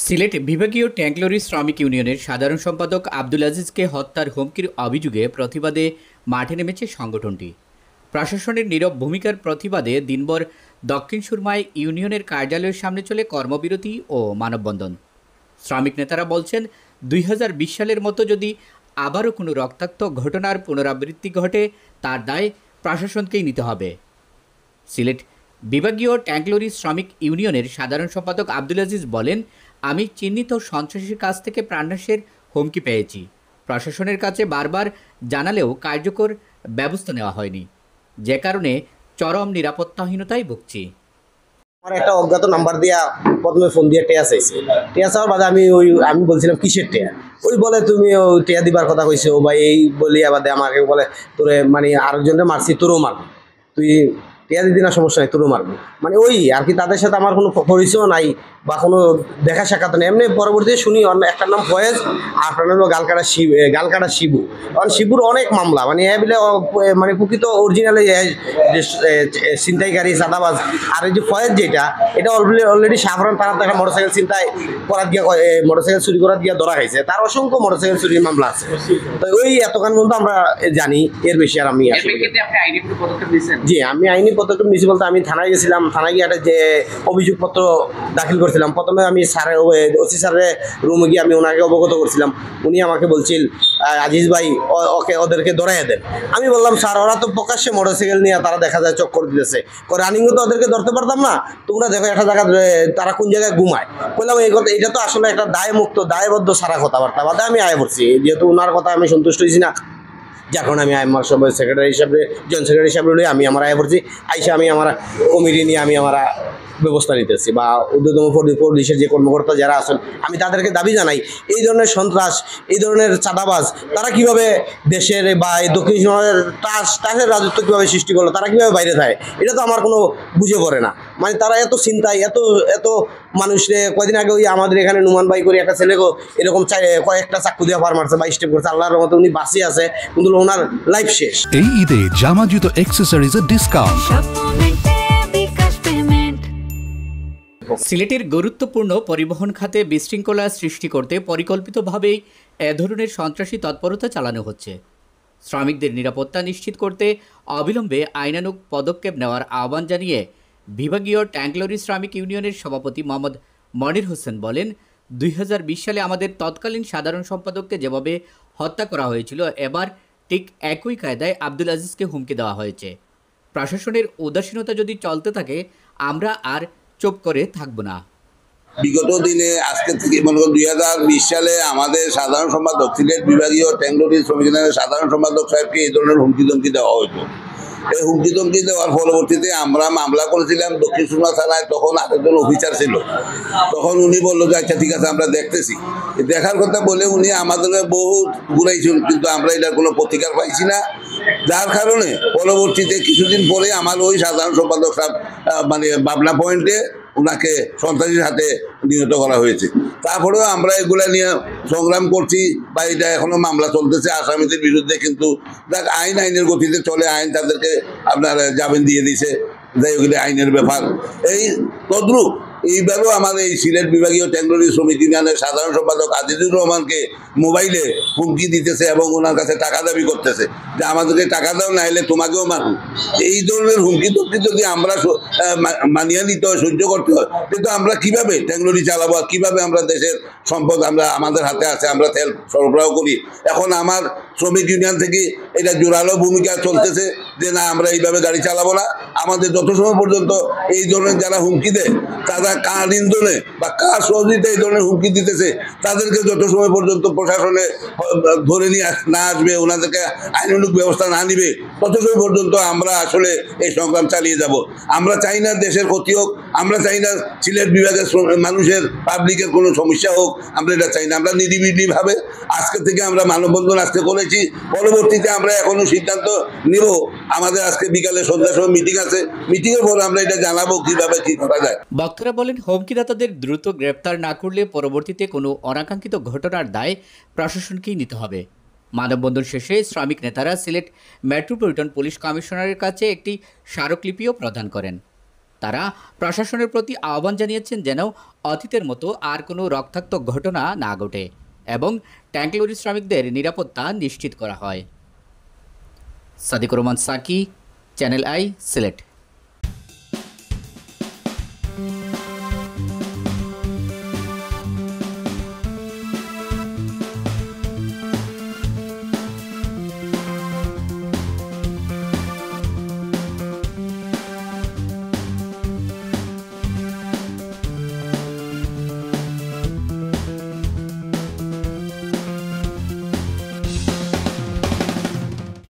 সিলেট বিভাগীয় ট্যাঙ্কলরি শ্রমিক ইউনিয়নের সাধারণ সম্পাদক আব্দুল আজিজকে হত্যার হুমকির অভিযোগে প্রতিবাদে মাঠে নেমেছে সংগঠনটি। প্রশাসনের নীরব ভূমিকার প্রতিবাদে দিনভর দক্ষিণ সুরমায় ইউনিয়নের কার্যালয়ের সামনে চলে কর্মবিরতি ও মানববন্ধন। শ্রমিক নেতারা বলছেন, 2020 সালের মতো যদি আবারও কোনো রক্তাক্ত ঘটনার পুনরাবৃত্তি ঘটে, তার দায় প্রশাসনকেই নিতে হবে। সিলেট বিভাগীয় ট্যাঙ্কলরি শ্রমিক ইউনিয়নের সাধারণ সম্পাদক আব্দুল আজিজ বলেন, আমি চিহ্নিত সন্ত্রাসীর কাছ থেকে প্রাণনাশের হুমকি পেয়েছি। প্রশাসনের কাছে বারবার জানালেও কার্যকর ব্যবস্থা নেওয়া হয়নি, যে কারণে চরম নিরাপত্তাহীনতায় ভুগছি। আমার একটা অজ্ঞাত নাম্বার দিয়া প্রথমে ফোন দিয়ে টেয়া চাইছে। টেয়া চাওয়ার বাদে আমি বলছিলাম কিসের টেয়া, ওই বলে তুমি ওই টেয়া দিবার কথা কইছো বা এই বলিয়া বাদে আমাকে বলে তোরে মানে আরেকজনকে মারছি, তোরও মারবো, তুই টেয়া দিদি না, সমস্যা নাই, তোরও মারবো। মানে ওই আর কি, তাদের সাথে আমার কোনো পরিচয় নাই বা কোনো দেখা সাক্ষাৎ নেই। এমনি পরবর্তীতে শুনি একটার নাম ফয়েজ, আপনার নাম গালকাটা শিবু। কারণ শিবুর অনেক মামলা, মানে বলে মানে প্রকৃত অরিজিনালি ছিনতাইকারী চাঁদাবাজ। আর এই যে ফয়েজ যেটা, এটা অলরেডি সাধারণ থানাতে একটা মোটরসাইকেল ছিনতাই করার গিয়া মোটরসাইকেল চুরি করার গিয়া ধরা খাইছে, তার অসংখ্য মোটরসাইকেল চুরির মামলা আছে। তো ওই এতক্ষণ পর্যন্ত আমরা জানি, এর বেশি আর আমি জি আমি আইনি পদক্ষেপ নিয়েছি বলতে আমি থানায় গেছিলাম। থানায় গিয়ে একটা যে অভিযোগপত্র দাখিল করছিলাম। প্রথমে আমি স্যারের ওসি স্যারের রুমে গিয়ে আমি ওনাকে অবগত করছিলাম। উনি আমাকে বলছিল, আজিজ ভাই ওদেরকে ধরাইয়া দেন। আমি বললাম, স্যার ওরা তো প্রকাশ্যে মোটরসাইকেল নিয়ে তারা দেখা যায় চক্কর দিতেছে, রানিংও তো ওদেরকে ধরতে পারতাম না, তোমরা দেখো একটা জায়গা তারা কোন জায়গায় ঘুমায়। বললাম এই কথা, এটা তো আসলে একটা দায়মুক্ত দায়বদ্ধ সারা কথাবার্তা বাদে আমি আয় পড়ছি, যেহেতু ওনার কথা আমি সন্তুষ্ট হয়েছি না, যখন আমি আমার সবাই সেক্রেটারি হিসাবে জয়েন্ট সেক্রেটারি হিসাবে রয়ে আমি আমার আয় পড়ছি। আইসা আমি আমার কমিটি নিয়ে আমি আমার ব্যবস্থা নিতেছি বা ঊর্ধ্বতম পুলিশের যে কর্মকর্তা যারা আছেন, আমি তাদেরকে দাবি জানাই, এই ধরনের সন্ত্রাস, এই ধরনের চাঁদাবাজ তারা কিভাবে দেশের বা এই দক্ষিণ সমাজের টাসের রাজত্ব কীভাবে সৃষ্টি করলো, তারা কীভাবে বাইরে থাকে, এটা তো আমার কোনো বুঝে পড়ে না। মানে তারা এত চিন্তায় এত মানুষরে, কয়দিন আগে ওই আমাদের এখানে নুমান ভাই করে একটা ছেলেকে এরকম কয়েকটা চাকু দিয়ে পার মারছে বা স্টেপ করছে, আল্লাহর মতো উনি বাঁচিয়ে আছে, কিন্তু ওনার লাইফ শেষ। এই ঈদে জামা জুতো অ্যাক্সেসরিজের ডিসকাউন্ট। সিলেটের গুরুত্বপূর্ণ পরিবহন খাতে বিশৃঙ্খলা সৃষ্টি করতে পরিকল্পিতভাবেই এ ধরনের সন্ত্রাসী তৎপরতা চালানো হচ্ছে। শ্রমিকদের নিরাপত্তা নিশ্চিত করতে অবিলম্বে আইনানুগ পদক্ষেপ নেওয়ার আহ্বান জানিয়ে বিভাগীয় ট্যাঙ্কলরি শ্রমিক ইউনিয়নের সভাপতি মোহাম্মদ মনির হোসেন বলেন, 2020 সালে আমাদের তৎকালীন সাধারণ সম্পাদককে যেভাবে হত্যা করা হয়েছিল, এবার ঠিক একই কায়দায় আব্দুল আজিজকে হুমকি দেওয়া হয়েছে। প্রশাসনের উদাসীনতা যদি চলতে থাকে, আমরা আর চুপ করে থাকবো না। বিগত দিনে আজকে থেকে মনে করেন 2020 সালে আমাদের সাধারণ সম্পাদক, সিলেট বিভাগীয় ট্যাঙ্কলরি শ্রমিক ইউনিয়নের সাধারণ সম্পাদক সাহেবকে এই ধরনের হুমকি ধমকি দেওয়া হতো। এই হুমকি ধমকি দেওয়ার পরবর্তীতে আমরা মামলা করেছিলাম দক্ষিণ সুরমা থানায়। তখন আরেকজন অফিসার ছিল, তখন উনি বললো যে আচ্ছা ঠিক আছে আমরা দেখতেছি। দেখার কথা বলে উনি আমাদের বহুত ঘুরাইছেন, কিন্তু আমরা এটার কোনো প্রতিকার পাইছি না, যার কারণে পরবর্তীতে কিছুদিন পরে আমার ওই সাধারণ সম্পাদক সাহেব মানে পাবনা পয়েন্টে ওনাকে সন্ত্রাসীর হাতে নিহত করা হয়েছে। তারপরেও আমরা এগুলা নিয়ে সংগ্রাম করছি বা এটা এখনো মামলা চলতেছে আসামিদের বিরুদ্ধে, কিন্তু দেখ আইনের গতিতে চলে, আইন তাদেরকে আপনার জামিন দিয়ে দিছে, যাই হোক আইনের ব্যাপার। এই তদ্রুপ এইবারও আমার এই সিলেট বিভাগীয় ট্যাঙ্কলরি শ্রমিক ইউনিয়নের সাধারণ সম্পাদক আজিজুর রহমানকে মোবাইলে হুমকি দিতেছে এবং ওনার কাছে টাকা দাবি করতেছে যে আমাদেরকে টাকা দাও, না হলে তোমাকেও মারব। এই ধরনের হুমকি টুমকি যদি আমরা মানিয়ে নিতে হয়, সহ্য করতে হয়, কিন্তু আমরা কিভাবে ট্যাঙ্কলরি চালাবো, কিভাবে আমরা দেশের সম্পদ আমরা আমাদের হাতে আছে, আমরা তেল সরবরাহ করি। এখন আমার শ্রমিক ইউনিয়ন থেকে এটা জোরালো ভূমিকা চলতেছে যে না, আমরা এইভাবে গাড়ি চালাবো না। আমাদের যত সময় পর্যন্ত এই ধরনের যারা হুমকি দেয়, তারা কার ইন্ধনে বা কার সহযোগিতা এই ধরনের হুমকি দিতেছে, তাদেরকে যত সময় পর্যন্ত প্রশাসনে ধরে নিয়ে না আসবে, ওনাদেরকে আইনানুগ ব্যবস্থা না নিবে, তত সময় পর্যন্ত আমরা আসলে এই সংগ্রাম চালিয়ে যাব। আমরা চাই না দেশের ক্ষতি হোক, আমরা চাই না সিলেট বিভাগের মানুষের পাবলিকের কোনো সমস্যা হোক, আমরা এটা চাই না। আমরা নিরিবিলিভাবে আজকে থেকে আমরা মানববন্ধন আজকে করেছি, পরবর্তীতে আমরা এখনো সিদ্ধান্ত নিব। আমাদের আজকে বিকালে সন্ধ্যার সময় মিটিং আছে, মিটিংয়ের পর আমরা এটা জানাবো কিভাবে কি করা যায়। বক্তারা বলেন, হুমকিদাতাদের দ্রুত গ্রেপ্তার না করলে পরবর্তীতে কোনো অনাকাঙ্ক্ষিত ঘটনার দায় প্রশাসনকেই নিতে হবে। মানববন্ধন শেষে শ্রমিক নেতারা সিলেট মেট্রোপলিটন পুলিশ কমিশনারের কাছে একটি স্মারকলিপিও প্রদান করেন। তারা প্রশাসনের প্রতি আহ্বান জানিয়েছেন যেন অতীতের মতো আর কোনো রক্তাক্ত ঘটনা না ঘটে এবং ট্যাঙ্ক লরি শ্রমিকদের নিরাপত্তা নিশ্চিত করা হয়। Sadiqur Rahman Saki, channel I, Sylhet.